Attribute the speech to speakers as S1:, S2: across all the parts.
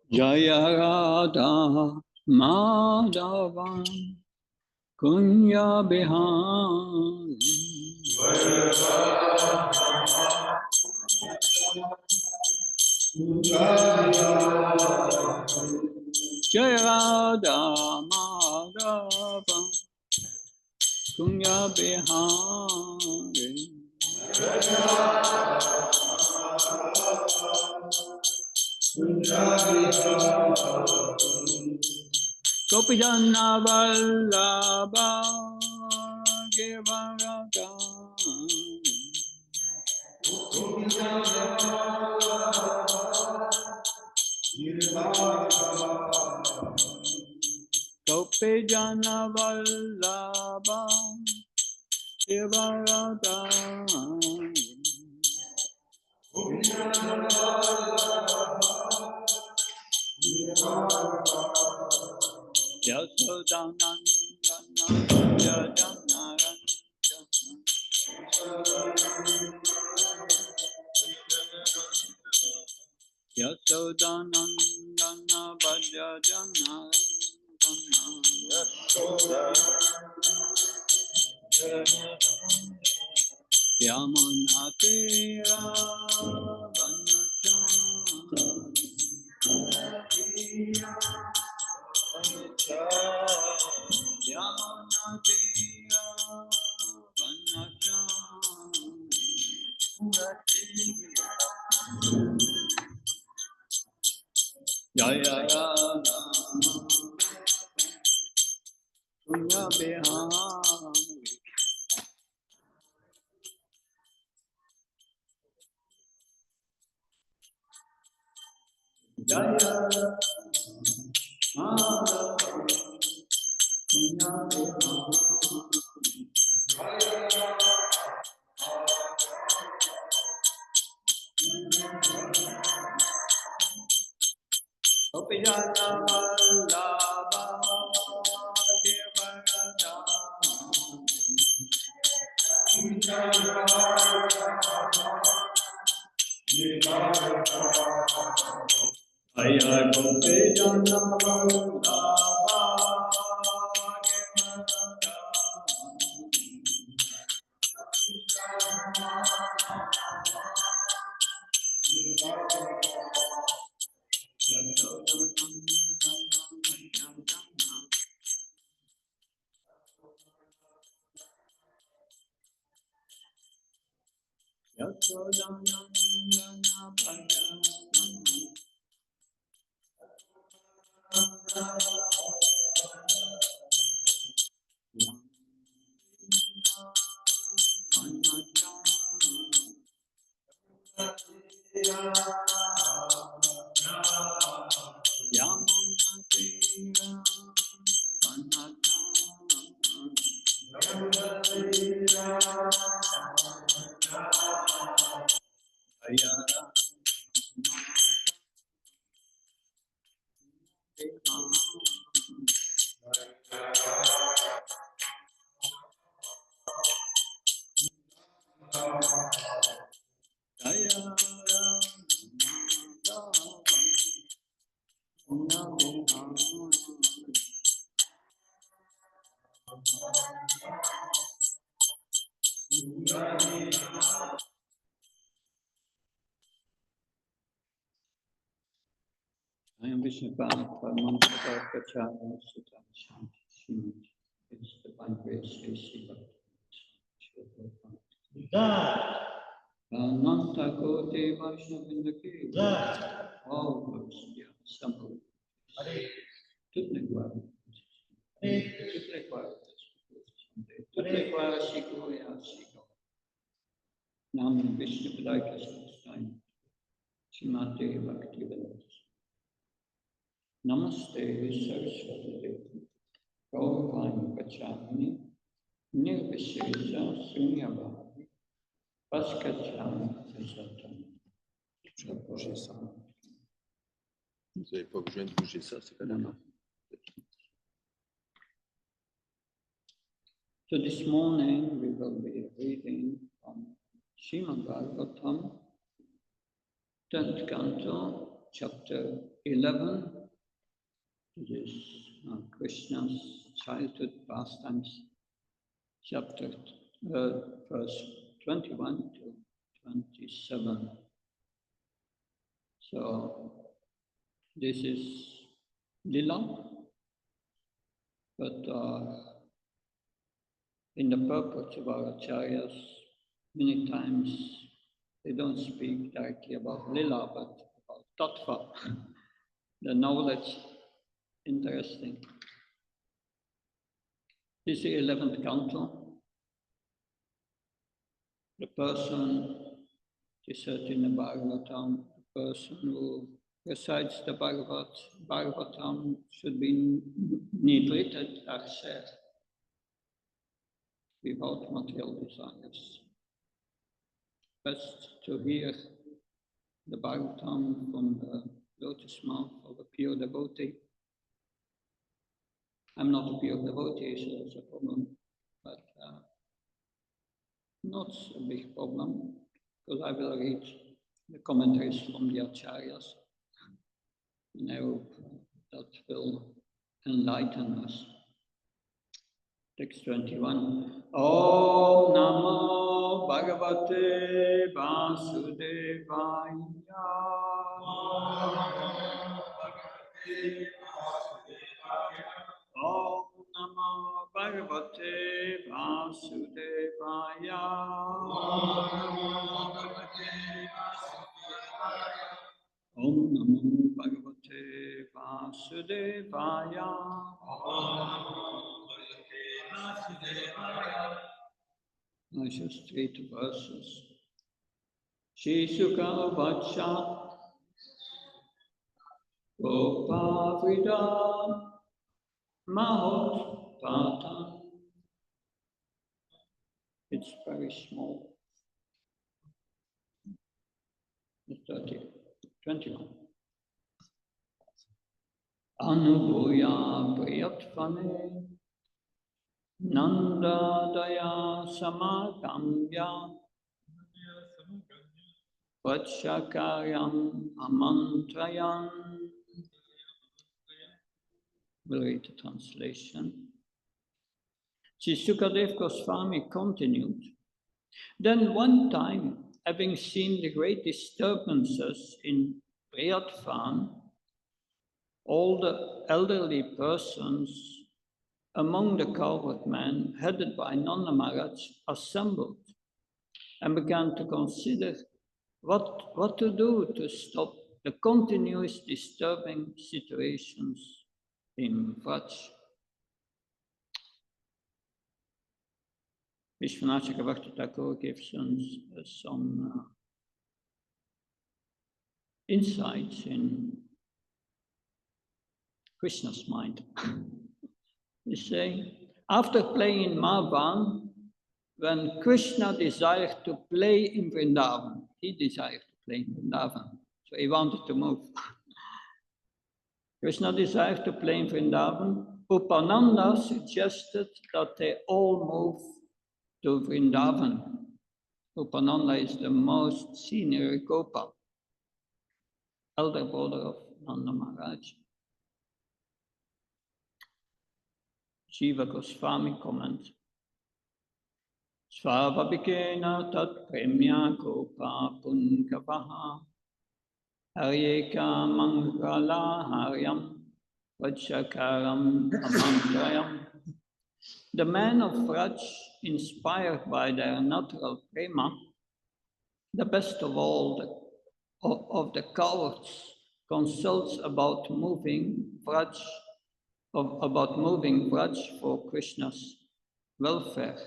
S1: Jaya Radha Madhavan Kunya Bihari Jaya Radha Madhavan Kunya Bihari Gopijana Vallabha Givarada Gopijana Vallabha Givarada Yasodanandana Yasodanandana Bhajana Yamuna Tira Yamuna Tira Jaya Radha Kunya Bihari Jaya Radha Kunya Gopijana Vallabha Givarada Jaya Gopijana Vallabha I am Vishnupada, MONTREAL Kachala Sutta Shanti Srimati. It's divine grace, Sri Bhakti. Ananta Kote Vaishnavindaki. All books, yeah, simple. Toutes les gloires. Toutes les gloires. Toutes les gloires, Shiko ya Shiko. Nam Vishnupada Krishna. Srimati Bhakti. Namaste Saraswati Devi. Gaurvani Pachami. Nirvishesha Sunyavadi. Paskachami Satam.
S2: Vous n'avez pas besoin de bouger ça, c'est pas normal.
S1: So this morning we will be reading from Srimad Bhagavatam, 10th canto, chapter 11. This is Krishna's childhood pastimes, chapter verse 21 to 27. So this is Lila, but in the purport of our acharyas, many times they don't speak directly about Lila, but about Tattva, the knowledge. Interesting. This is the 11th canto. The person, it is said in the Bhagavatam, the person who recites the Bhagavatam should be nivritat aksher, without material desires. Best to hear the Bhagavatam from the lotus mouth of a pure devotee. I'm not a pure devotee, so it's a problem, but not a big problem, because I will read the commentaries from the acharyas, and I hope that will enlighten us. Text 21. Om Namo Bhagavate Vasudevaya. Om Namo Bhagavate Vasudevaya. Om Namo Bhagavate Vasudevaya. I just read the verses. Shri Sukha Vacha Gopa Vrida Mahot Tata. It's very small. It's 21. Anubhuya Priyatfane Nanda Daya Samakamya Vachakaryam Amantrayan. We'll read the translation. Sri Sukadev Goswami continued. Then one time, having seen the great disturbances in Priyatvan, all the elderly persons among the cowherd men, headed by Nanda Maharaj, assembled and began to consider what to do to stop the continuous disturbing situations in Vraj. Vishwanath Chakravarti Thakur gives us some insights in Krishna's mind. You say, after playing in Madhavan, when Krishna desired to play in Vrindavan, he desired to play in Vrindavan, so he wanted to move. Krishna desired to play in Vrindavan. Upananda suggested that they all move to Vrindavan. Upananda is the most senior Gopal, elder brother of Nanda Maharaj. Jiva Goswami comments, Svavabhikena tat premya gopa punkavaha haryeka mangala haryam vachakaram amantrayam. The men of Vraj, inspired by their natural prema, the best of all of the cowards, consults about moving Vraj for Krishna's welfare.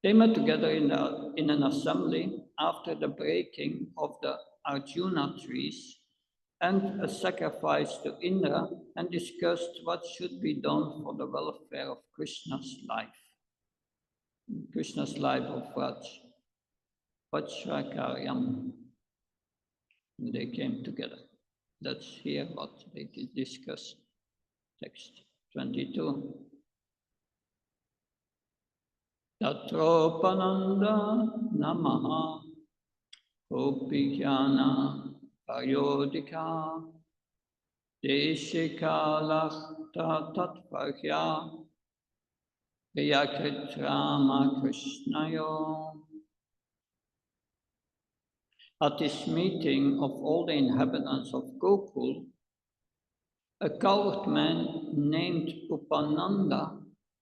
S1: They met together in an assembly after the breaking of the Arjuna trees and a sacrifice to Indra, and discussed what should be done for the welfare of Krishna's life of Vraj. Vachakaryam. They came together. Let's hear what they did discuss. Text 22. Tatropananda namaha Gopijana Payodika Deshikalakta Tatvarya Priyakrit Rama Krishnayo. At this meeting of all the inhabitants of Gokul, a coward man named Upananda,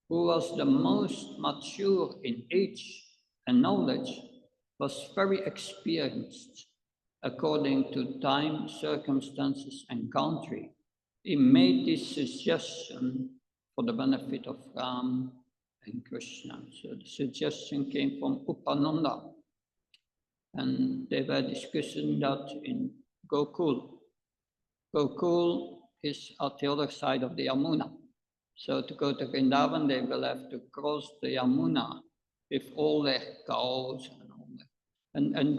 S1: who was the most mature in age and knowledge, was very experienced according to time, circumstances, and country. He made this suggestion for the benefit of Ram and Krishna. So the suggestion came from Upananda, and they were discussing that in Gokul. Gokul is at the other side of the Yamuna. So to go to Vrindavan, they will have to cross the Yamuna with all their cows and all that. And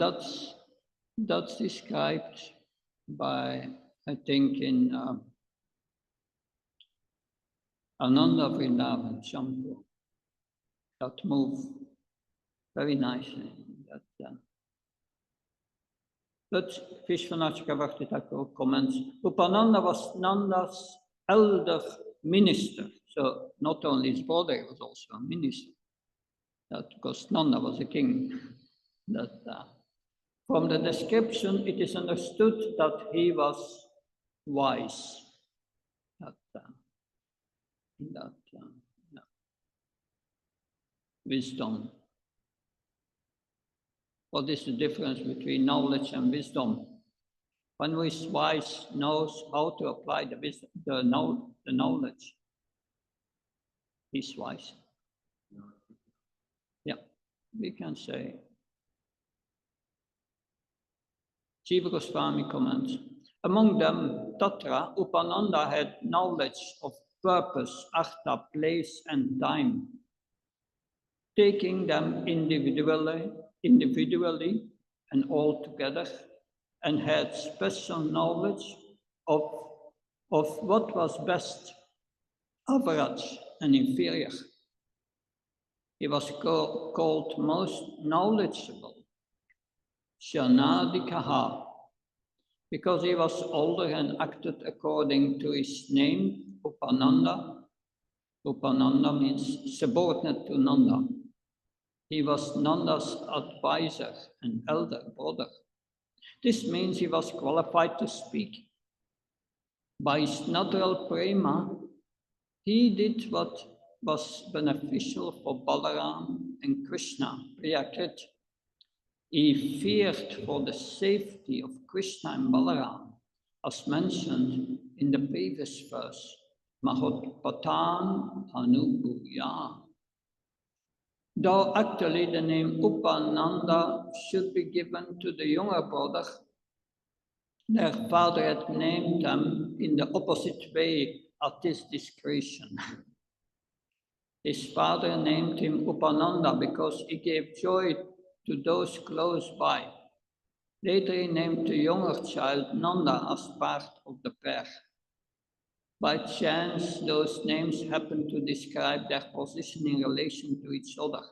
S1: that's described by, I think, in Ananda Vrindavan, Shampoo, that move very nicely. But Vishwanath Chakravarti Thakur comments, Upananda was Nanda's elder minister. So not only his brother, he was also a minister. That because Nanda was a king. From the description, it is understood that he was wise. Wisdom. What is the difference between knowledge and wisdom? One who is wise knows how to apply the wisdom, the knowledge. He's wise. Yeah, we can say. Jiva Goswami comments, among them, Tatra, Upananda had knowledge of purpose, artha, place, and time. Taking them individually and all together, and had special knowledge of what was best, average, and inferior. He was called most knowledgeable, Shanadikaha, because he was older and acted according to his name, Upananda. Upananda means subordinate to Nanda. He was Nanda's advisor and elder brother. This means he was qualified to speak. By his natural prema, he did what was beneficial for Balaram and Krishna, Priyakrit. He feared for the safety of Krishna and Balaram, as mentioned in the previous verse, Mahotpatan Anubuya. Though actually the name Upananda should be given to the younger brother, their father had named them in the opposite way at his discretion. His father named him Upananda because he gave joy to those close by. Later he named the younger child Nanda as part of the pair. By chance, those names happened to describe their position in relation to each other.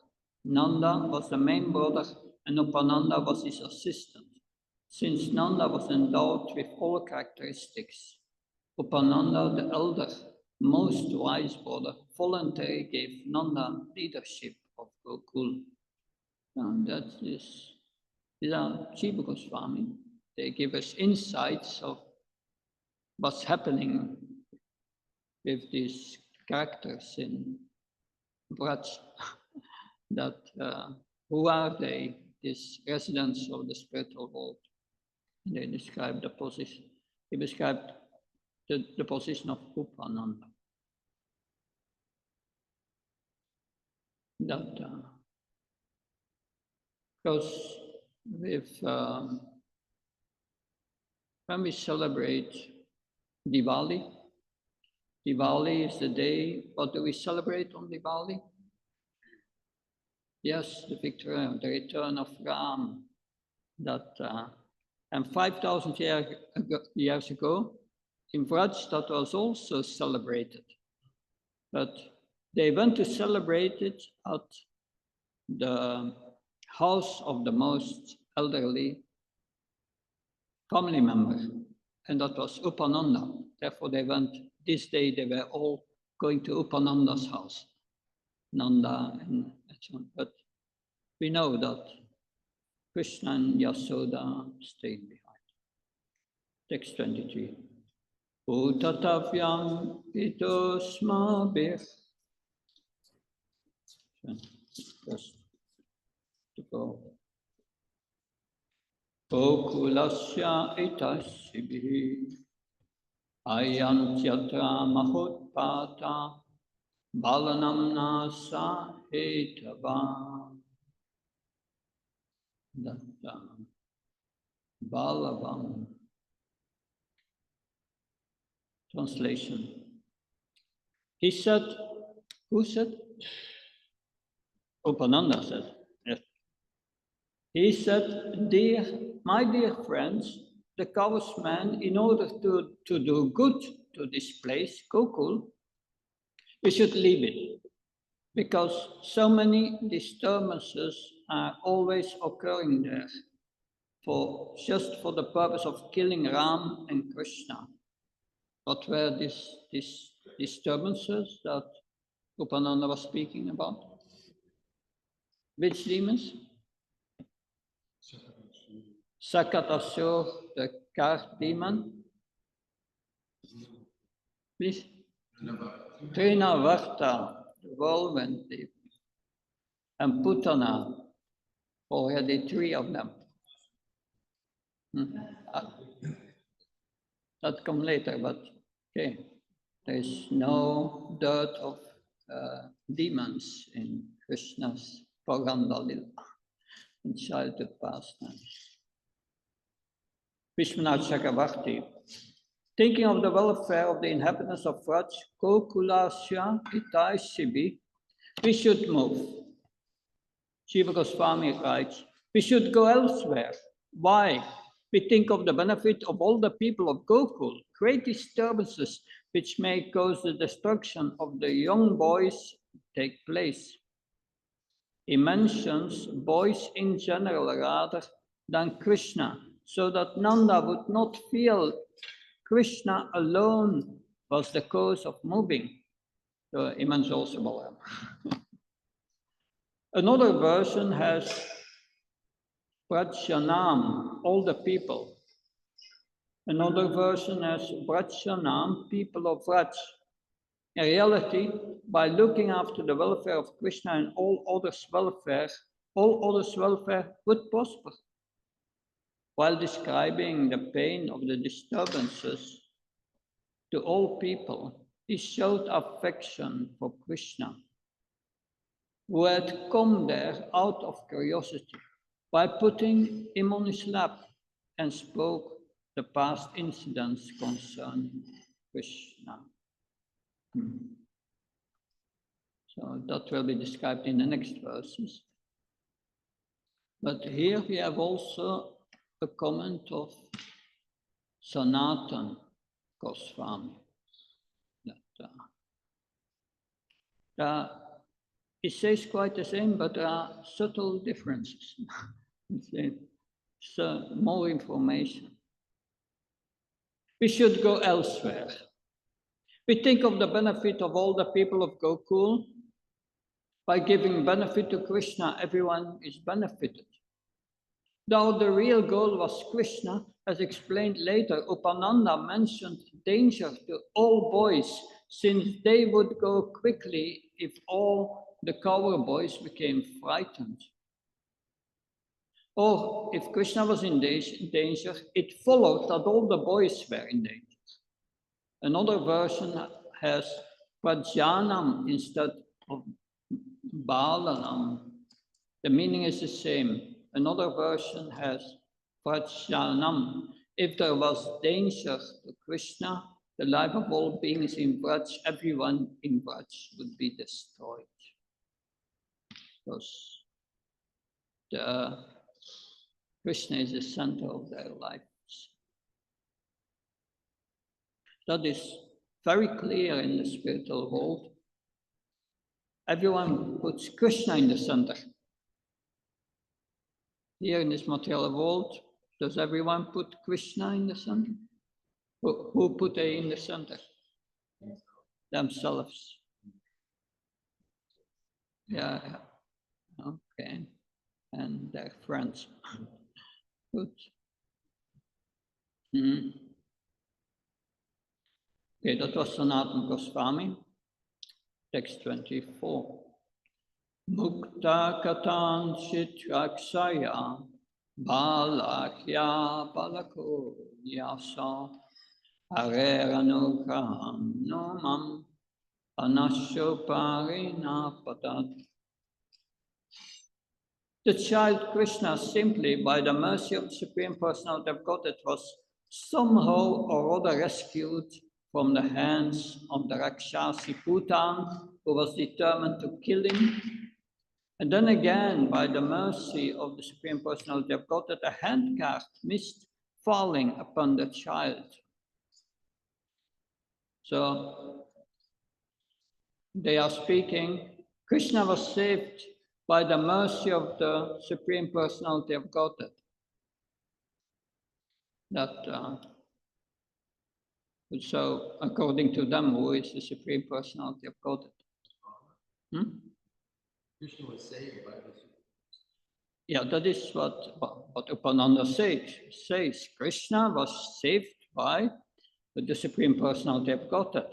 S1: Nanda was the main brother and Upananda was his assistant. Since Nanda was endowed with all characteristics, Upananda, the elder, most wise brother, voluntarily gave Nanda leadership of Gokul. And that is, these are Jiva Goswami. They give us insights of what's happening with these characters in Vraj. That who are they? These residents of the spiritual world. They describe the position. He described the position of Upananda. That because with when we celebrate Diwali, Diwali is the day. What do we celebrate on Diwali? Yes, the victory, the return of Ram. That and 5,000 years ago, in Vraj, that was also celebrated. But they went to celebrate it at the house of the most elderly family member. and that was Upananda. Therefore, they went, this day they were all going to Upananda's house, Nanda and so on. But we know that Krishna and Yasoda stayed behind. Text 23. Utatavyam pitosmabir. Just to go. Okulasya itashibihi. Ayantyatra mahotpata. Balanam nasa hetava. Dattam. Balavam. Translation. He said, who said? Upananda said, yes. He said, my dear friends, the cow's man, in order to do good to this place, Gokul, we should leave it, because so many disturbances are always occurring there, just for the purpose of killing Ram and Krishna. What were these disturbances that Upananda was speaking about? Which demons? Sakatasur, the cart demon. Please. Trinavarta, the whirlwind demon. And Putana, already 3 of them. That come later, but okay. There is no dearth of demons in Krishna's Paganda Lila, in childhood pastimes. Vishwanath Chakravarti, thinking of the welfare of the inhabitants of Vraj, Gokulasya, Itai, Shibi, we should move. Shiva Goswami writes, we should go elsewhere. Why? We think of the benefit of all the people of Gokul, great disturbances which may cause the destruction of the young boys take place. He mentions boys in general rather than Krishna, so that Nanda would not feel Krishna alone was the cause of moving. So he mentions also Balaram. Another version has Prajanam, all the people. Another version has Prajanam, people of Vraj. In reality, by looking after the welfare of Krishna and all others' welfare would prosper. While describing the pain of the disturbances to all people, he showed affection for Krishna, who had come there out of curiosity, by putting him on his lap and spoke the past incidents concerning Krishna. So that will be described in the next verses. But here we have also a comment of Sanatan Goswami. It says quite the same, but there are subtle differences. So more information. We should go elsewhere. We think of the benefit of all the people of Gokul. By giving benefit to Krishna, everyone is benefited. Though the real goal was Krishna, as explained later, Upananda mentioned danger to all boys, since they would go quickly if all the cower boys became frightened. Or if Krishna was in danger, it followed that all the boys were in danger. Another version has Prajanam instead of Balanam. The meaning is the same. Another version has Prajanam. If there was danger to Krishna, the life of all beings in Vraj, everyone in Vraj would be destroyed. Because Krishna is the center of their lives. That is very clear in the spiritual world. Everyone puts Krishna in the center. Here in this material world, does everyone put Krishna in the center? Who put A in the center? Themselves. Yeah, okay. And their friends. Good. Okay, that was Sanatana Goswami. Text 24. Mukta katan chitrakshaya balakya balako nyasa areranukaham nomam anashoparina patat. The child Krishna, simply by the mercy of the Supreme Personality of Godhead, was somehow or other rescued from the hands of the Rakshasi Bhutan, who was determined to kill him. And then again, by the mercy of the Supreme Personality of Godhead, a handcart missed falling upon the child. So they are speaking, Krishna was saved by the mercy of the Supreme Personality of Godhead. So according to them, who is the Supreme Personality of Godhead?
S2: Krishna was saved by this.
S1: Yeah, that is what Upananda says. Krishna was saved by the Supreme Personality of Godhead.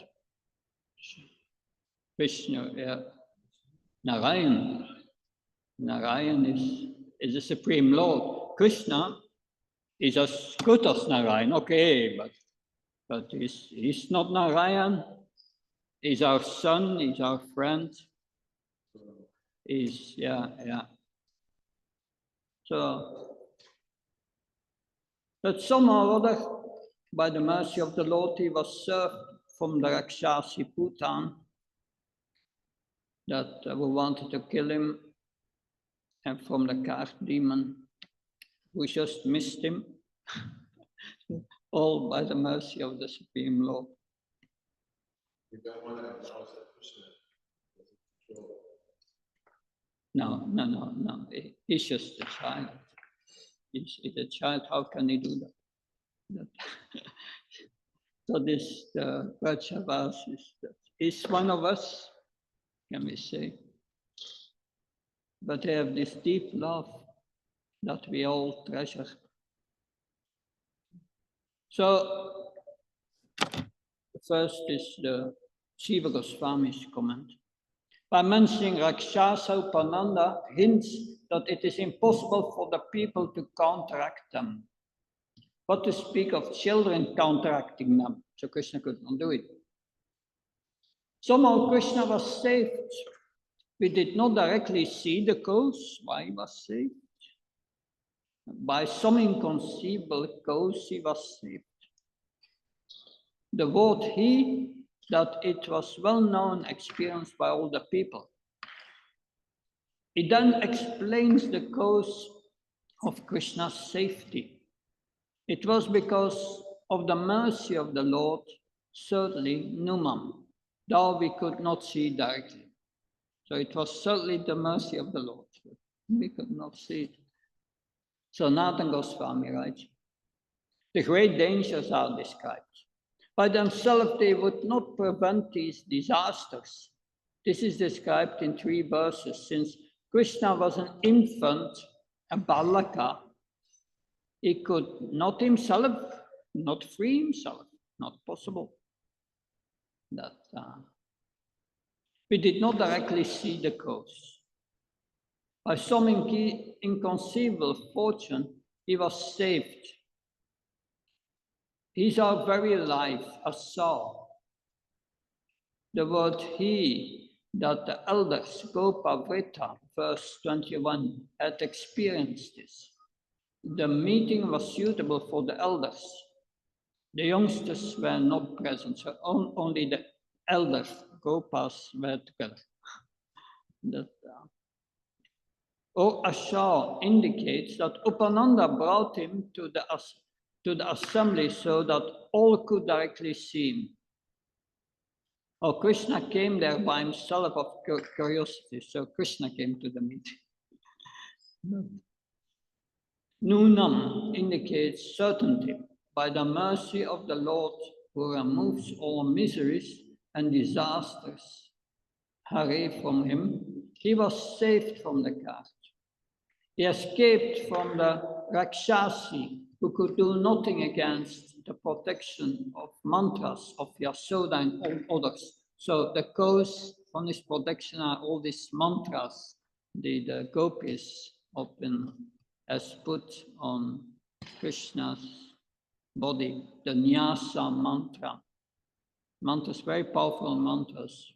S1: Krishna, Narayan. Narayan is the Supreme Lord. Krishna is as good as Narayan, okay, but he's not Narayan. He's our son, he's our friend. So, but somehow or other, by the mercy of the Lord, he was served from the Rakshasi Bhutan that who wanted to kill him, and from the cart demon who just missed him, all by the mercy of the Supreme Lord.
S2: We don't want to acknowledge that Krishna was in control.
S1: No. He's just a child. He's a child. How can he do that? So this Vrajavas is one of us, can we say? But they have this deep love that we all treasure. So the first is the Shiva Goswami's comment. By mentioning Rakshasa, Upananda hints that it is impossible for the people to counteract them. What to speak of children counteracting them? So Krishna could not do it. Somehow Krishna was saved. We did not directly see the cause why he was saved. By some inconceivable cause he was saved. The word he, that it was well known, experienced by all the people. It then explains the cause of Krishna's safety. It was because of the mercy of the Lord, certainly Numam, though we could not see directly. So it was certainly the mercy of the Lord. We could not see it. So Sanatana Goswami writes, the great dangers are described. By themselves, they would not prevent these disasters. This is described in 3 verses. Since Krishna was an infant, a balaka, he could not himself, not free himself, not possible. That we did not directly see the cause. By some inconceivable fortune, he was saved. He's our very life, a soul. The word he, that the elders, Gopa Vrita, verse 21, had experienced this. The meeting was suitable for the elders. The youngsters were not present, so only the elders, Gopas, were together. Ashar indicates that Upananda brought him to the assembly so that all could directly see him. Or Krishna came there by himself of curiosity, so Krishna came to the meeting. Nunam indicates certainty. by the mercy of the Lord who removes all miseries and disasters away from him, he was saved from the cart. He escaped from the Rakshasi, who could do nothing against the protection of mantras of Yasoda and all others. So the cause from his protection are all these mantras the gopis often has put on Krishna's body, the Nyasa mantra. Mantras, very powerful mantras.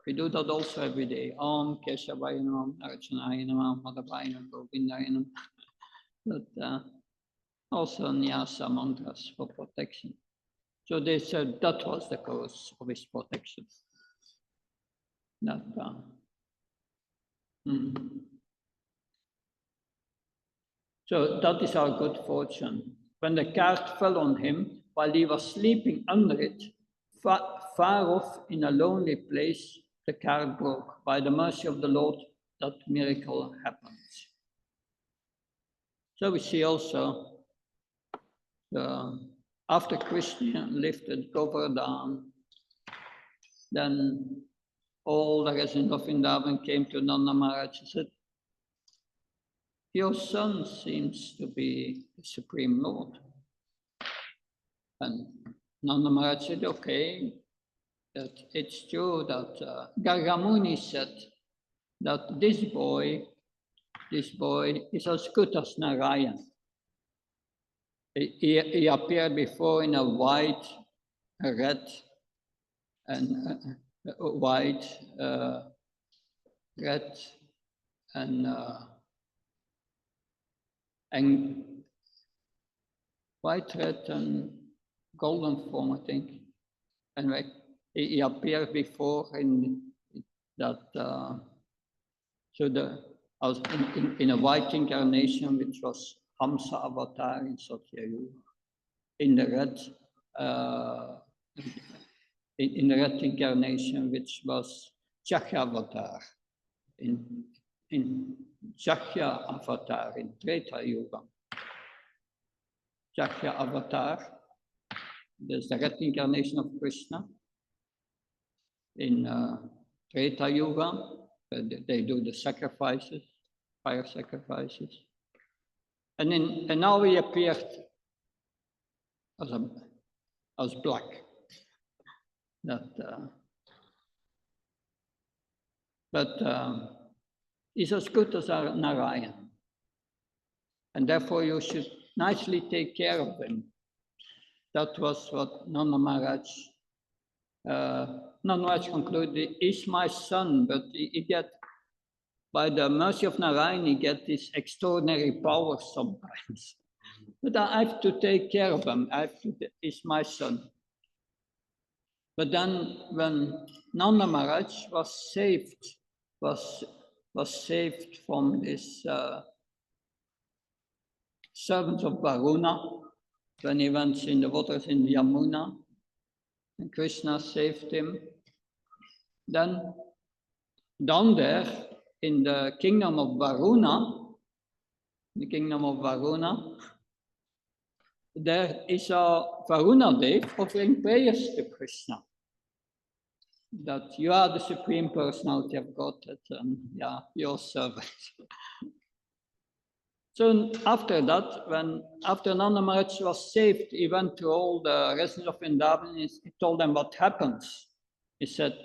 S1: We do that also every day. Om Keshavaya Namah, Arjanaya Namah, Madhavaya Namah, Govindaya Namah. But also Nyasa mantras for protection. So they said that was the cause of his protection. That, So that is our good fortune. When the cart fell on him while he was sleeping under it, far off in a lonely place, the cart broke. By the mercy of the Lord, that miracle happened. So we see also after Krishna lifted Govardhan, then all the residents of Vrindavan came to Nanda Maharaj and said, your son seems to be the Supreme Lord. And Nanda Maharaj said, okay, that it's true that Gargamuni said that this boy is as good as Narayan. He appeared before in a white, red, and white, red, and white, red, and golden form, I think. Anyway, he appeared before in that, so in a white incarnation, which was Hamsa avatar in Satyayuga. In the red, in the red incarnation, which was Chakya avatar. In Chakya avatar in Treta Yuga. Chakya avatar, there's the red incarnation of Krishna. In Treta Yuga, they do the sacrifices, fire sacrifices. And now he appeared as black. But he's as good as Narayan. And therefore you should nicely take care of him. That was what Nanda Maharaj concluded, is my son, but he get, by the mercy of Narayan, he get these extraordinary powers sometimes. But I have to take care of him. He's my son. But then when Nanda Maharaj was saved from this servants of Varuna, when he went in the waters in Yamuna, and Krishna saved him. Then down there in the kingdom of Varuna, there is a Varuna Dev offering prayers to Krishna. That you are the Supreme Personality of Godhead, and yeah, your servant. So after that, after Nanda Maharaj was saved, he went to all the residents of Vrindavan. He told them what happens. He said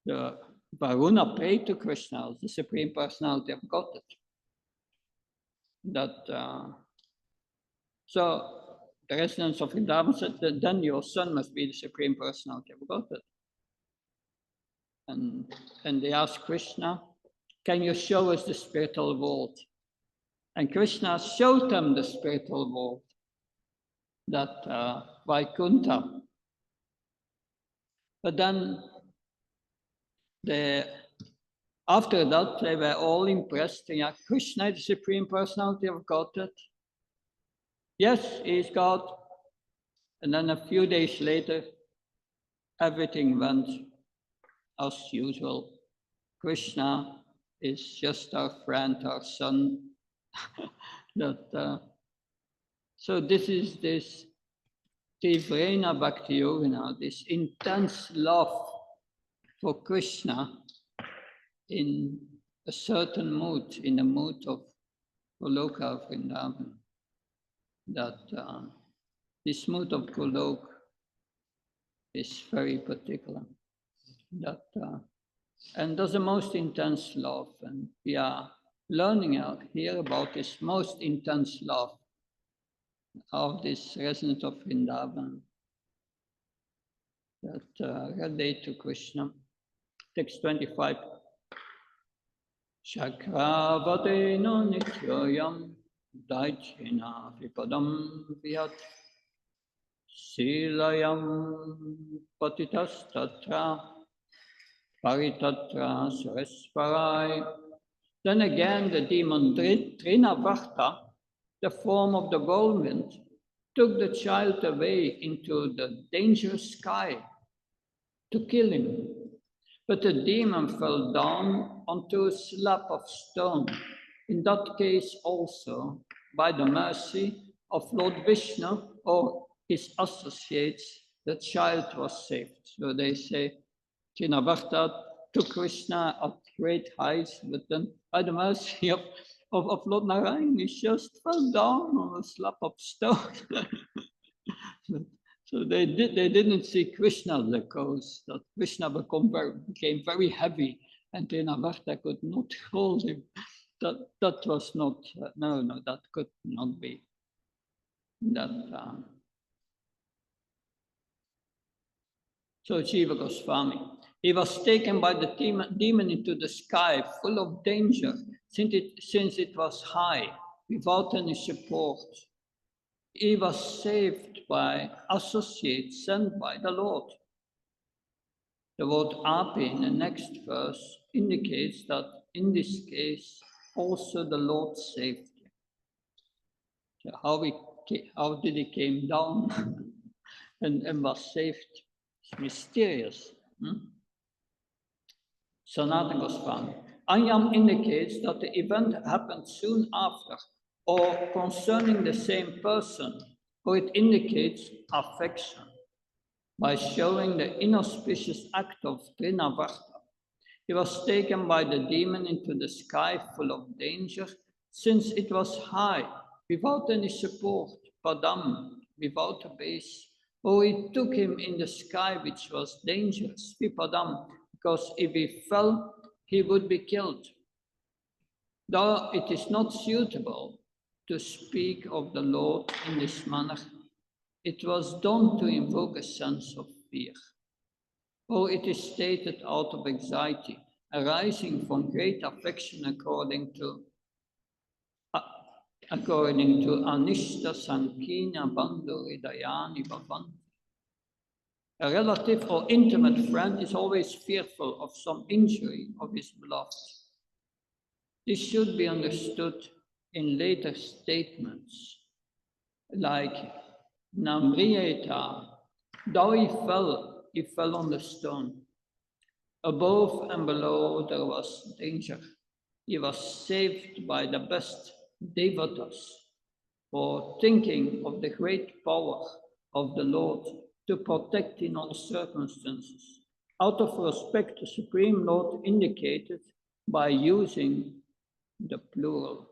S1: the Varuna prayed to Krishna, the Supreme Personality of Godhead. So the residents of Vrindavan said that then your son must be the Supreme Personality of Godhead. And they asked Krishna, can you show us the spiritual world? And Krishna showed them the spiritual world, that Vaikuntha. But then after that, they were all impressed. Yeah, Krishna is the Supreme Personality of Godhead. Yes, he is God. And then a few days later, everything went as usual. Krishna is just our friend, our son. So this is this Tivrena Bhakti Yogana, this intense love for Krishna in a certain mood, in the mood of Goloka Vrindavan. That this mood of Golok is very particular. That and that's the most intense love, and we are learning out here about this most intense love of this resident of Vrindavan that relate to Krishna. Text 25. Chakravadena nityoyam daichena vipadam vihat silayam patitas tatra paritatra suresvarai. Then again the demon Trinavarta, the form of the whirlwind, took the child away into the dangerous sky to kill him. But the demon fell down onto a slab of stone. In that case also, by the mercy of Lord Vishnu or his associates, the child was saved. So they say, Trinavarta took Krishna at great heights, but then by the mercy of Lord Narayan, he just fell down on a slab of stone. So they didn't see Krishna as the cause, that Krishna became very heavy and Trinavarta could not hold him. That was not, no, that could not be. So Jiva Goswami, he was taken by the demon into the sky, full of danger, since it was high, without any support. He was saved by associates sent by the Lord. The word api in the next verse indicates that in this case also the Lord saved him. So how did he came down and was saved? It's mysterious. Sanatana Goswami. Anyam indicates that the event happened soon after or concerning the same person, or it indicates affection by showing the inauspicious act of Trinavarta. He was taken by the demon into the sky full of danger, since it was high, without any support, padam, without a base. Or he took him in the sky, which was dangerous, vipadam, because if he fell, he would be killed. Though it is not suitable to speak of the Lord in this manner, it was done to invoke a sense of fear. Or it is stated out of anxiety, arising from great affection according to Anishta Sankina Bandhu Hridayani Bhavanti. A relative or intimate friend is always fearful of some injury of his beloved. This should be understood in later statements, like Namriyeta, though he fell on the stone. Above and below there was danger. He was saved by the best devatas for thinking of the great power of the Lord to protect in all circumstances, out of respect to Supreme Lord indicated by using the plural.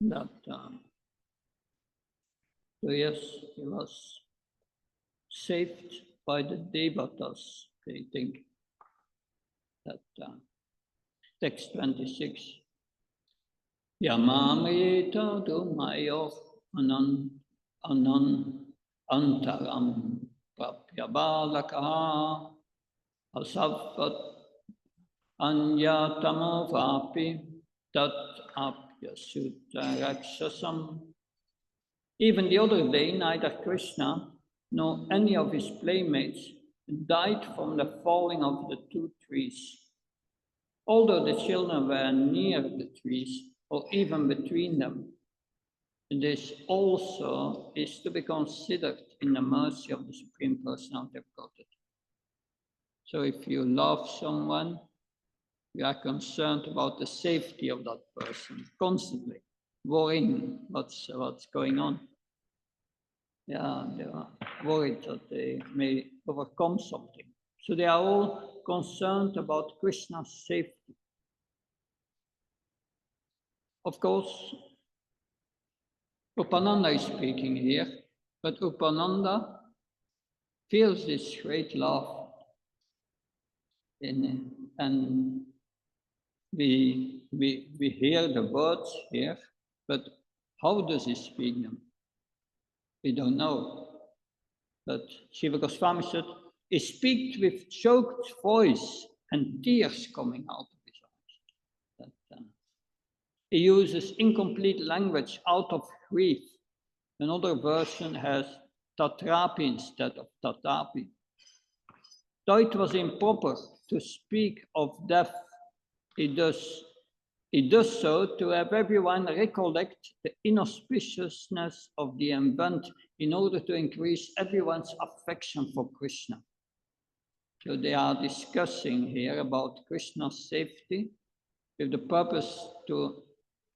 S1: That so yes, he was saved by the devatas, they think. That text 26. Yamamrita dumayor antaram prapyabalaka asavvat anyatamo vapi tat apyasutta rakshasam. Even the other day, neither Krishna nor any of his playmates died from the falling of the two trees. Although the children were near the trees, or even between them, this also is to be considered in the mercy of the Supreme Personality of Godhead. So if you love someone, you are concerned about the safety of that person constantly. worrying what's going on. Yeah, they are worried that they may overcome something. So they are all concerned about Krishna's safety. Of course, Upananda is speaking here, but Upananda feels this great love and we hear the words here, but how does he speak them? We don't know. But Shiva Goswami said, he speaks with choked voice and tears coming out of his eyes. He uses incomplete language out of grief. Another version has tatrapi instead of tatapi. Though it was improper to speak of death, he does so to have everyone recollect the inauspiciousness of the event in order to increase everyone's affection for Krishna. So they are discussing here about Krishna's safety with the purpose to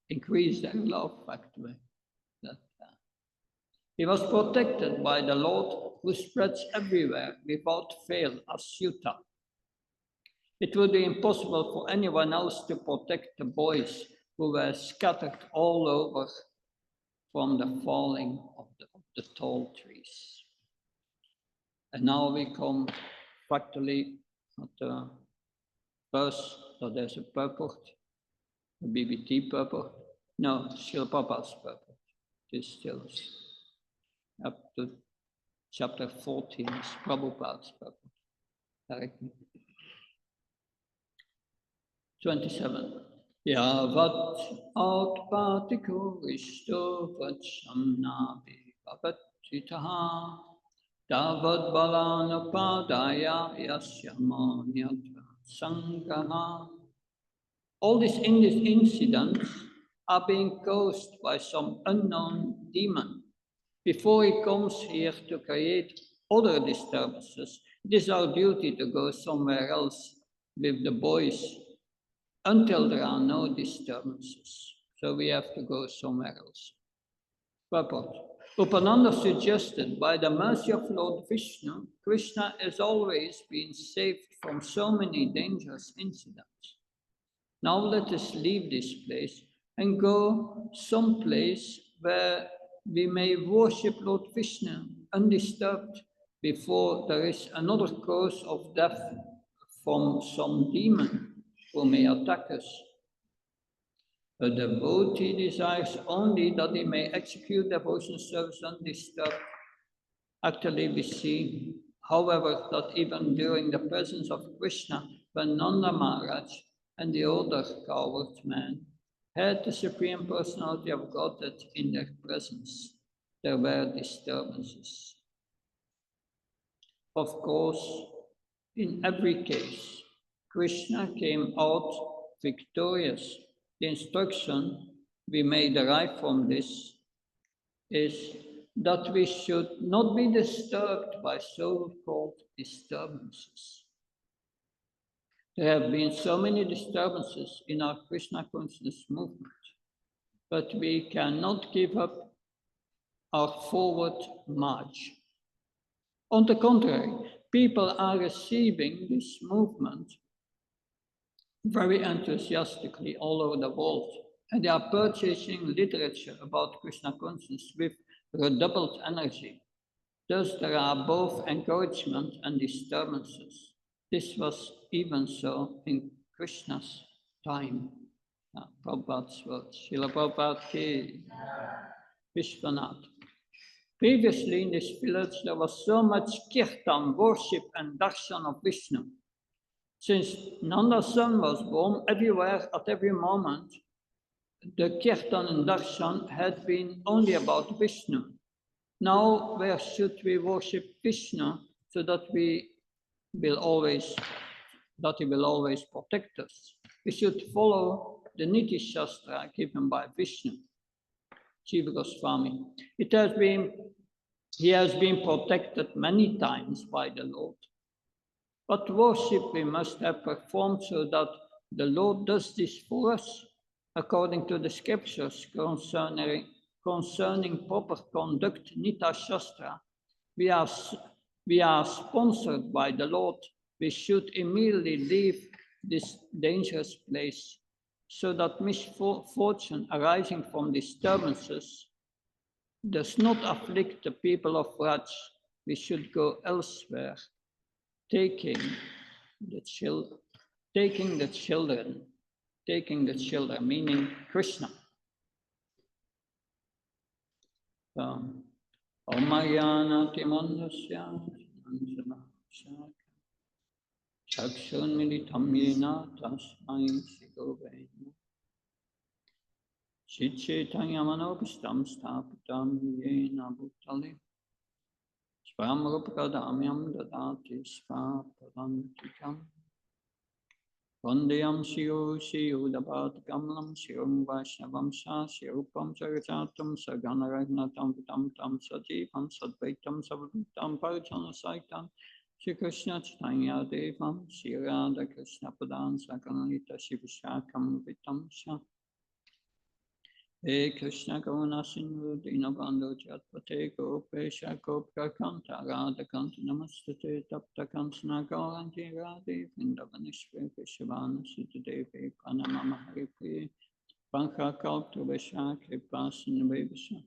S1: increase their love, actually. He was protected by the Lord who spreads everywhere without fail as Yuta. It would be impossible for anyone else to protect the boys who were scattered all over from the falling of the tall trees. And now we come factually at the verse that there's a purport, a BBT purport. No, Srila Prabhupada's purport. It is still up to chapter 14 is Prabhupada's purport. Directly. 27. Yavat outpatiko vishto vachamnavi vavatitaha tavad balanapadaya yasyamanyatra sangaha. All these incidents are being caused by some unknown demon. Before he comes here to create other disturbances, it is our duty to go somewhere else with the boys until there are no disturbances. So we have to go somewhere else. Purport. Upananda suggested, by the mercy of Lord Vishnu, Krishna has always been saved from so many dangerous incidents. Now let us leave this place and go someplace where we may worship Lord Vishnu undisturbed before there is another cause of death from some demon who may attack us. A devotee desires only that he may execute devotion service undisturbed. Actually, we see, however, that even during the presence of Krishna, when Nanda Maharaj and the other coward man had the Supreme Personality of Godhead in their presence, there were disturbances. Of course, in every case, Krishna came out victorious. The instruction we may derive from this is that we should not be disturbed by so-called disturbances. There have been so many disturbances in our Krishna consciousness movement, but we cannot give up our forward march. On the contrary, people are receiving this movement very enthusiastically all over the world, and they are purchasing literature about Krishna consciousness with redoubled energy. Thus, there are both encouragement and disturbances. This was even so in Krishna's time. Prabhupada's words. Srila Prabhupada ki Vishwanath. Previously in this village, there was so much kirtan, worship and darshan of Vishnu. Since Nanda's son was born everywhere at every moment, the kirtan and darshan had been only about Vishnu. Now, where should we worship Vishnu so that he will always protect us? We should follow the Niti Shastra given by Vishnu, Jiva Goswami. He has been protected many times by the Lord. But worship we must have performed so that the Lord does this for us. according to the scriptures concerning proper conduct, Nita Shastra, we are sponsored by the Lord. We should immediately leave this dangerous place so that misfortune arising from disturbances does not afflict the people of Raj. We should go elsewhere, taking the children, meaning Krishna. Omayana Timondasya Chakshunmilitam Yena Tasmai Sigovena Shichetanyamanopishtam Stapitam Yena Bhutale Swamrupakadamyam Dadati Svapadantikam Vandeyam Shiyo Shiyo Dabat Kamlam Shirum Vaishnavam Shirupam Sagachatam Saganaragnatam Vitam Tam Sajivam Sadvaitam Savadvitam Parajana Saitam Shri Krishna Chaitanya Devam Shri Radha Krishna Padan Sakanalita Shivashakam Vitam Sha He Krishna Karuna Sindhu Dinabandhu Jatpate Gopesha Gopka Kanta Radha Kanta Namastate Tapta Kansana Gaurangi Radhe Vrindavanishwe Krishavana Sitadevi Pranamama Haripriye Pankha Kalpta Vesha Kripasin Vivasha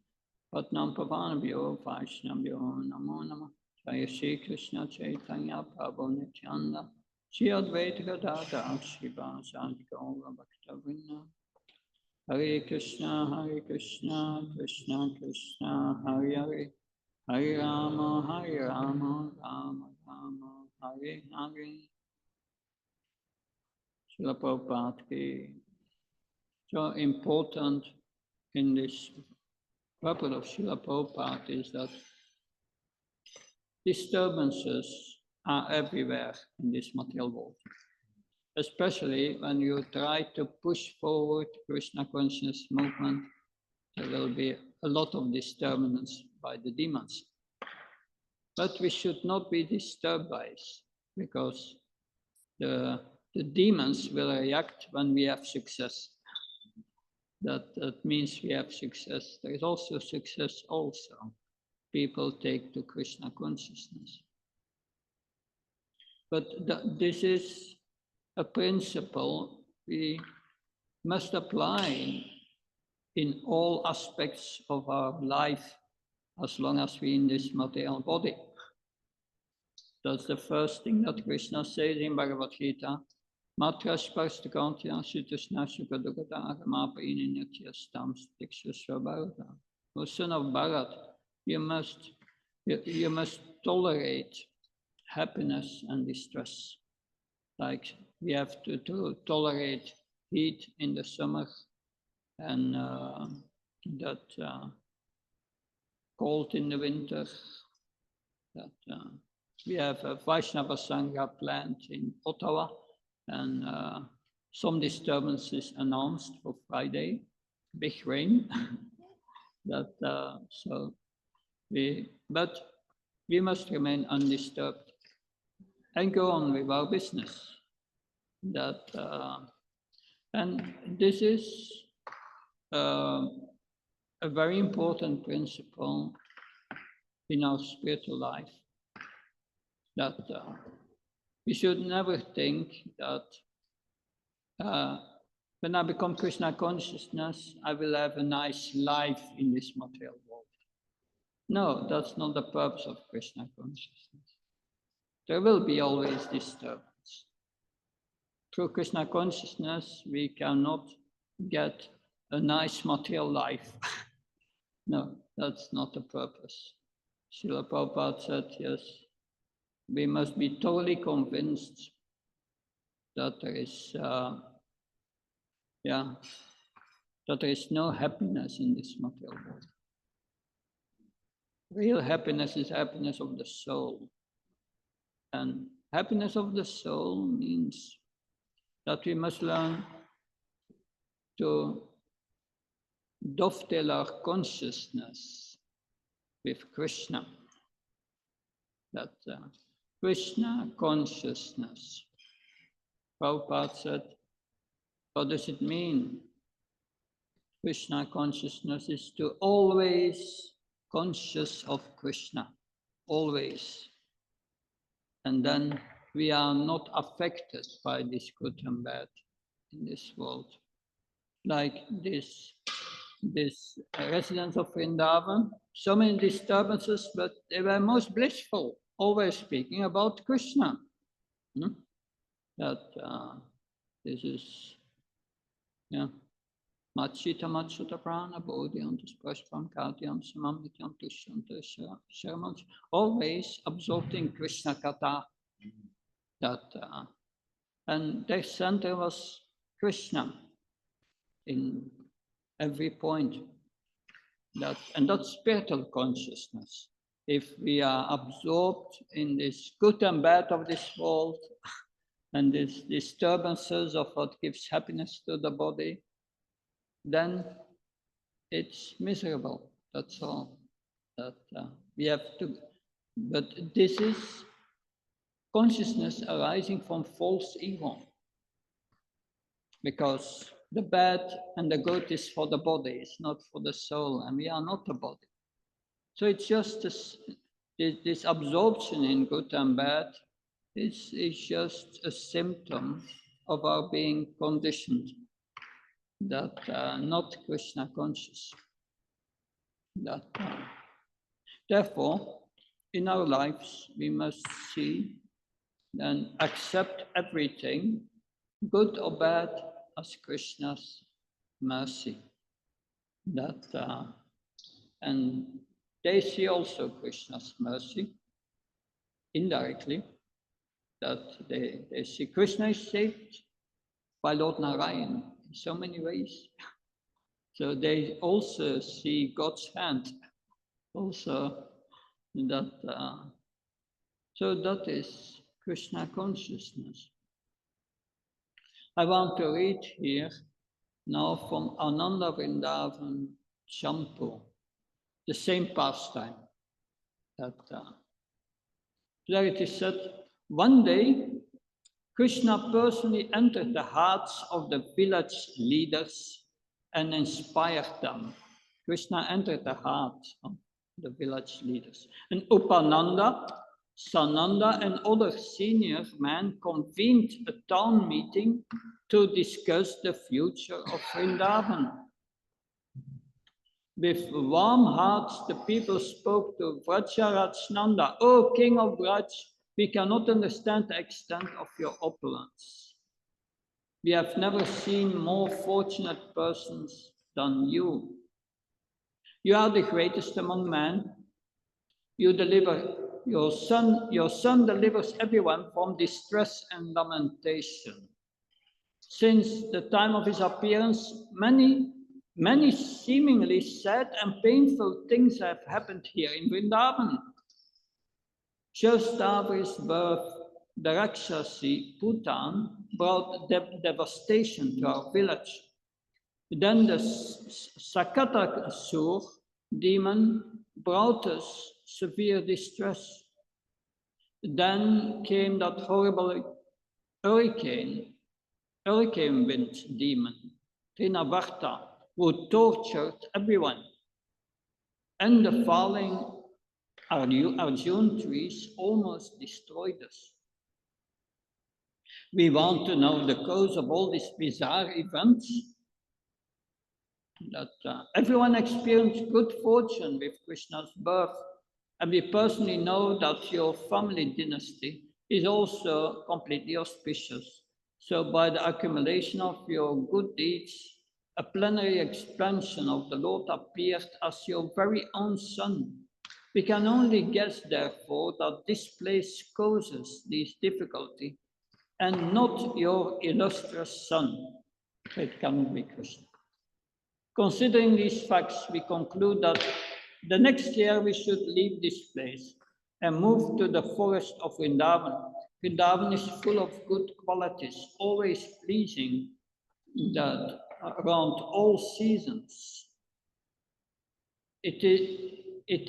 S1: Patnam Pavanabhyo Vaishnavyo Namo Nama Jaya Shri Krishna Chaitanya Prabhu Nityananda Shri Advaita Gadadhar Srivasadi Gaura Bhakta Vrinda Hare Krishna, Krishna Krishna, Hare Hare, Hare Rama, Rama Rama, Hare Hare. Srila Prabhupada ki. So important in this purport of Srila Prabhupada is that disturbances are everywhere in this material world. Especially when you try to push forward Krishna consciousness movement, there will be a lot of disturbance by the demons. But we should not be disturbed by it, because the demons will react when we have success. That means we have success. There is also success also. People take to Krishna consciousness. But this is a principle we must apply in all aspects of our life as long as we're in this material body. That's the first thing that Krishna says in Bhagavad Gita. Matra sparsthakantiya sutasna sukadukata agamapa ininatyastam stikshasva bharata. O son of Bharat, you must tolerate happiness and distress. Like we have to tolerate heat in the summer and cold in the winter. That we have a Vaishnava Sangha plant in Ottawa, and some disturbances announced for Friday, big rain. But we must remain undisturbed and go on with our business. And this is a very important principle in our spiritual life, that we should never think that when I become Krishna consciousness, I will have a nice life in this material world. No, that's not the purpose of Krishna consciousness. There will be always disturbance. Through Krishna consciousness, we cannot get a nice material life. No, that's not the purpose. Srila Prabhupada said, yes, we must be totally convinced that there is, that there is no happiness in this material world. Real happiness is happiness of the soul. And happiness of the soul means that we must learn to dovetail our consciousness with Krishna. That Krishna consciousness. Prabhupada said, what does it mean? Krishna consciousness is to always conscious of Krishna, always. And then we are not affected by this good and bad in this world. Like this residents of Vrindavan, so many disturbances, but they were most blissful, always speaking about Krishna. That this is, yeah. Machita Matsuta Prana Bodhyantus Prashpam Katyam Samam Nityam Tushyanta Sharmans, always absorbed in Krishna Katha. That and their center was Krishna in every point. And that's spiritual consciousness. If we are absorbed in this good and bad of this world and these disturbances of what gives happiness to the body, then it's miserable. That's all. That we have to. But this is consciousness arising from false ego, because the bad and the good is for the body, it's not for the soul, and we are not the body. So it's just this absorption in good and bad is just a symptom of our being conditioned, that not Krishna conscious. That therefore, in our lives, we must see and accept everything, good or bad, as Krishna's mercy. That and they see also Krishna's mercy indirectly. That they see Krishna is saved by Lord Narayan in so many ways. So they also see God's hand. Also, that so that is Krishna consciousness. I want to read here now from Ananda Vrindavan Champu, the same pastime. That there it is said, one day Krishna personally entered the hearts of the village leaders and inspired them. Krishna entered the heart of the village leaders. And Upananda, Sananda, and other senior men convened a town meeting to discuss the future of Vrindavan. With warm hearts, the people spoke to Vrajaraj Nanda, O King of Vraj, we cannot understand the extent of your opulence. We have never seen more fortunate persons than you. You are the greatest among men. You deliver your son delivers everyone from distress and lamentation. Since the time of his appearance, many seemingly sad and painful things have happened here in Vrindavan. Just after his birth, the Rakshasi Putan brought devastation to our village. Then the Sakatasur demon brought us severe distress. Then came that horrible hurricane wind demon, Trinavarta, who tortured everyone. And the falling Arjun trees almost destroyed us. We want to know the cause of all these bizarre events. That everyone experienced good fortune with Krishna's birth, and we personally know that your family dynasty is also completely auspicious. So by the accumulation of your good deeds, a plenary expansion of the Lord appeared as your very own son. We can only guess, therefore, that this place causes this difficulty, and not your illustrious son. It cannot be Krishna. Considering these facts, we conclude that the next year we should leave this place and move to the forest of Vrindavan. Vrindavan is full of good qualities, always pleasing, that around all seasons. It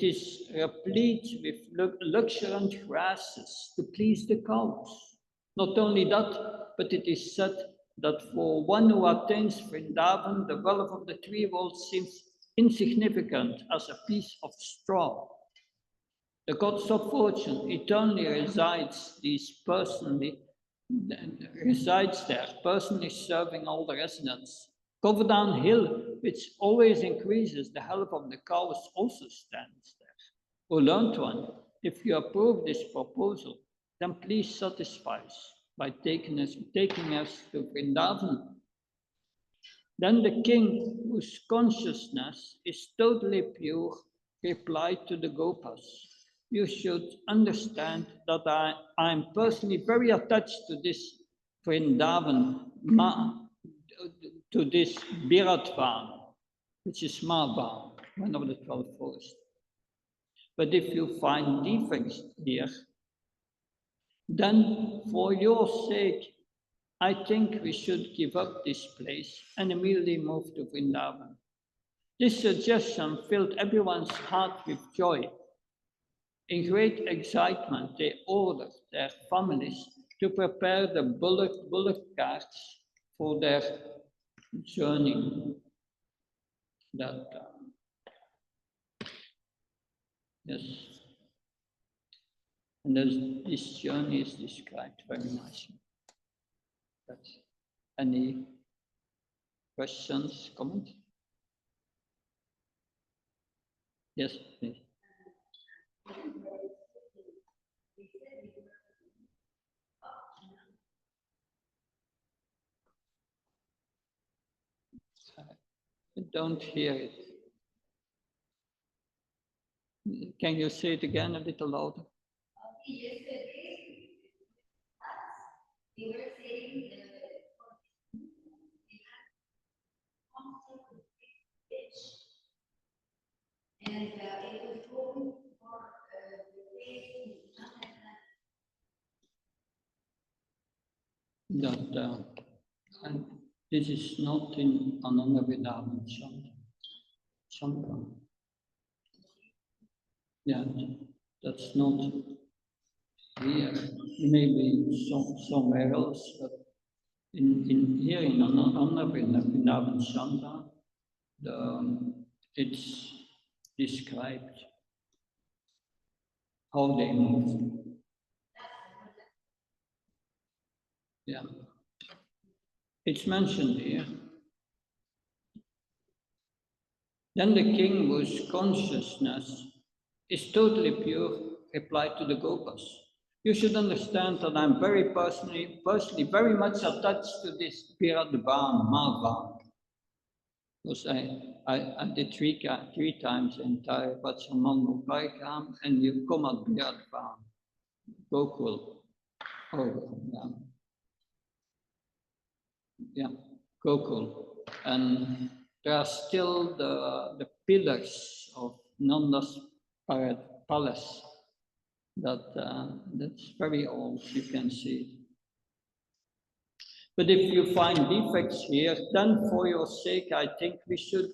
S1: is replete with luxuriant grasses to please the cows. Not only that, but it is said that for one who attains Vrindavan, the wealth of the three worlds seems insignificant as a piece of straw. The gods of fortune eternally resides there, personally serving all the residents. Govardhan Hill, which always increases, the health of the cows also stands there. O learned one, if you approve this proposal, then please satisfy us by taking us to Vrindavan. Then the king, whose consciousness is totally pure, replied to the Gopas, you should understand that I am personally very attached to this Vrindavan, to this Biratvan, which is Mahavan, one of the 12 forests. But if you find defects here, then for your sake, I think we should give up this place and immediately move to Vrindavan. This suggestion filled everyone's heart with joy. In great excitement, they ordered their families to prepare the bullock carts for their journey. Yes. And this journey is described very nicely. Any questions, comments? Yes, please. I don't hear it. Can you say it again a little louder? And it was going for the way that and this is not in Ananda Vrindavan Chandra. Yeah, that's not here. Maybe somewhere else, but in here in Ananda Vrindavan Chandra, it's described how they move. Yeah, it's mentioned here. Then the king, whose consciousness is totally pure, replied to the Gopas, you should understand that I'm personally very much attached to this Biratvan, Mahavan. Because I did three times the entire Vatsamangal Parikram, and you come at Biratvan, Gokul. Gokul. And there are still the pillars of Nanda's palace. That's very old, you can see. But if you find defects here, then for your sake, I think we should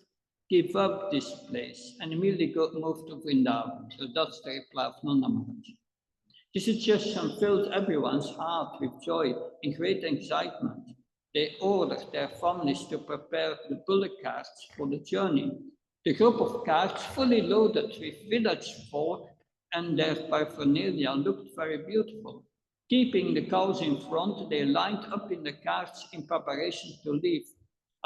S1: give up this place and immediately move to Vrindavan. So that's the reply of Nanda Maharaj. This suggestion filled everyone's heart with joy and great excitement. They ordered their families to prepare the bullock carts for the journey. The group of carts, fully loaded with village folk and their paraphernalia, looked very beautiful. Keeping the cows in front, they lined up in the carts in preparation to leave.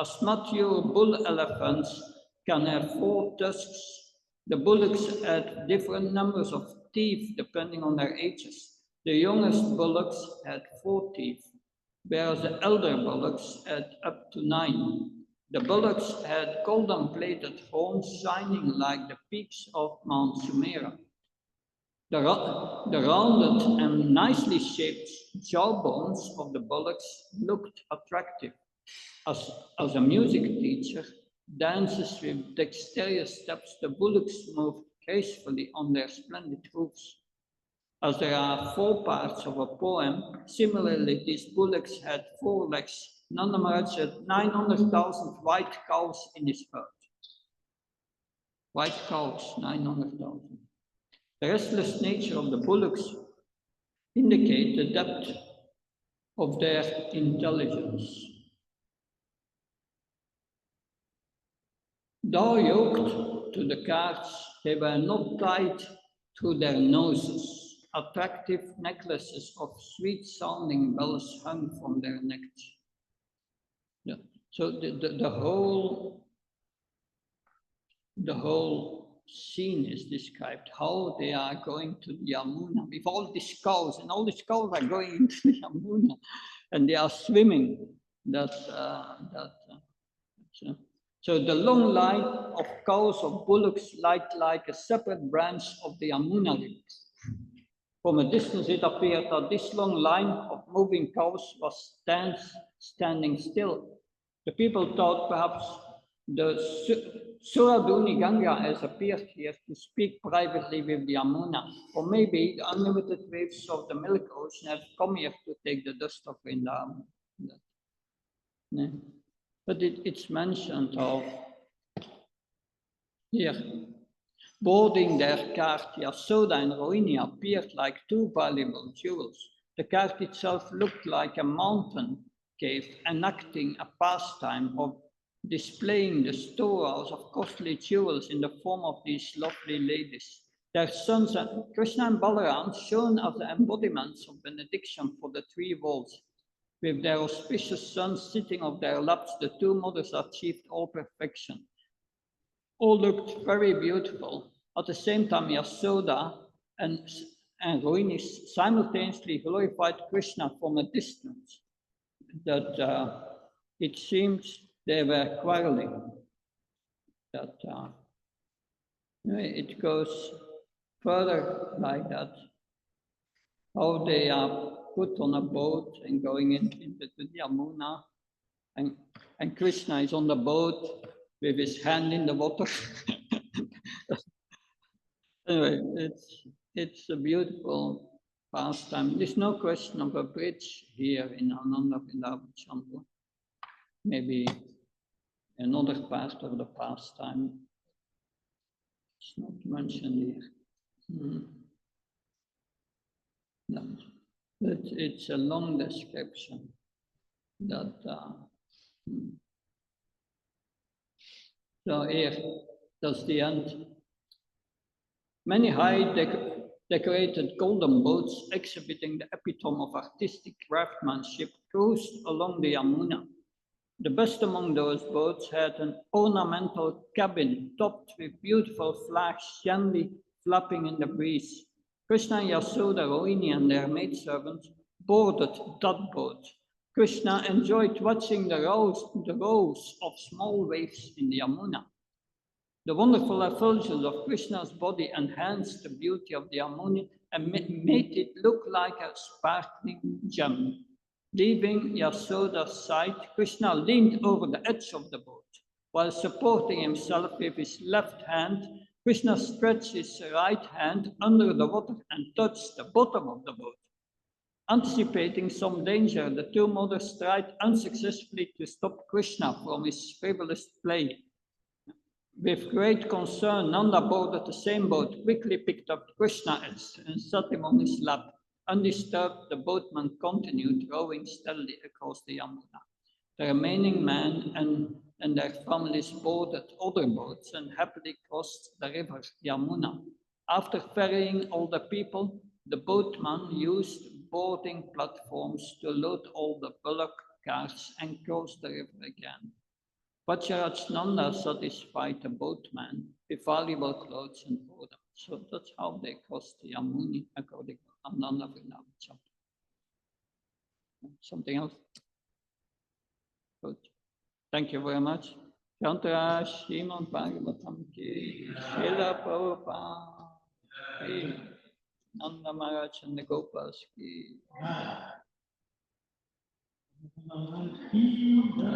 S1: As mature bull elephants can have 4 tusks, the bullocks had different numbers of teeth depending on their ages. The youngest bullocks had 4 teeth, whereas the elder bullocks had up to 9. The bullocks had golden-plated horns shining like the peaks of Mount Sumera. The rounded and nicely shaped jawbones of the bullocks looked attractive. As a music teacher dances with dexterous steps, the bullocks moved gracefully on their splendid hoofs. As there are 4 parts of a poem, similarly these bullocks had 4 legs. Nanda Maharaj had 900,000 white cows in his herd. White cows, 900,000. The restless nature of the bullocks indicate the depth of their intelligence. Though yoked to the carts, they were not tied to their noses. Attractive necklaces of sweet-sounding bells hung from their necks. Yeah. So the whole scene is described, how they are going to the Yamuna with all these cows, and all these cows are going into the Yamuna, and they are swimming. So the long line of cows or bullocks lied like a separate branch of the Yamuna river. From a distance, it appeared that this long line of moving cows was standing still. The people thought perhaps the Suraduni Ganga has appeared here to speak privately with the Yamuna, or maybe the unlimited waves of the Milk Ocean have come here to take the dust of Vrindavan. But it's mentioned of here. Boarding their cart, Yasoda and Rohini appeared like two valuable jewels. The cart itself looked like a mountain cave, enacting a pastime of displaying the storehouse of costly jewels in the form of these lovely ladies. Their sons, Krishna and Balaram, shown as the embodiments of benediction for the three worlds. With their auspicious sons sitting on their laps, the two mothers achieved all perfection. All looked very beautiful. At the same time, Yasoda and Rohini simultaneously glorified Krishna from a distance. That it seems they were quarreling. That it goes further like that. How they are put on a boat and going into the Yamuna, and Krishna is on the boat with his hand in the water. Anyway, it's a beautiful pastime. There's no question of a bridge here in Ananda Vrindavan Chandra. Maybe another part of the pastime. It's not mentioned here. No. But it's a long description that so here, that's the end. Many high decorated golden boats exhibiting the epitome of artistic craftsmanship cruised along the Yamuna. The best among those boats had an ornamental cabin topped with beautiful flags gently flapping in the breeze. Krishna, Yasoda, Rohini and their maidservants boarded that boat. Krishna enjoyed watching the rows of small waves in the Yamuna. The wonderful effulgence of Krishna's body enhanced the beauty of the Yamuna and made it look like a sparkling gem. Leaving Yasoda's side, Krishna leaned over the edge of the boat. While supporting himself with his left hand, Krishna stretched his right hand under the water and touched the bottom of the boat. Anticipating some danger, the two mothers tried unsuccessfully to stop Krishna from his frivolous play. With great concern, Nanda boarded the same boat, quickly picked up Krishna and sat him on his lap. Undisturbed, the boatman continued rowing steadily across the Yamuna. The remaining men and their families boarded other boats and happily crossed the river Yamuna. After ferrying all the people, the boatman used boarding platforms to load all the bullock carts and cross the river again. Vajrachnanda satisfied the boatman with valuable clothes and ornaments. So that's how they crossed the Yamuna according to Ananda Vrindavan chapter. Something else? Good. Thank you very much. Chantra Srimad Bhagavatam ki Srila Prabhupada ki Nanda Maharaj and the Gopals ki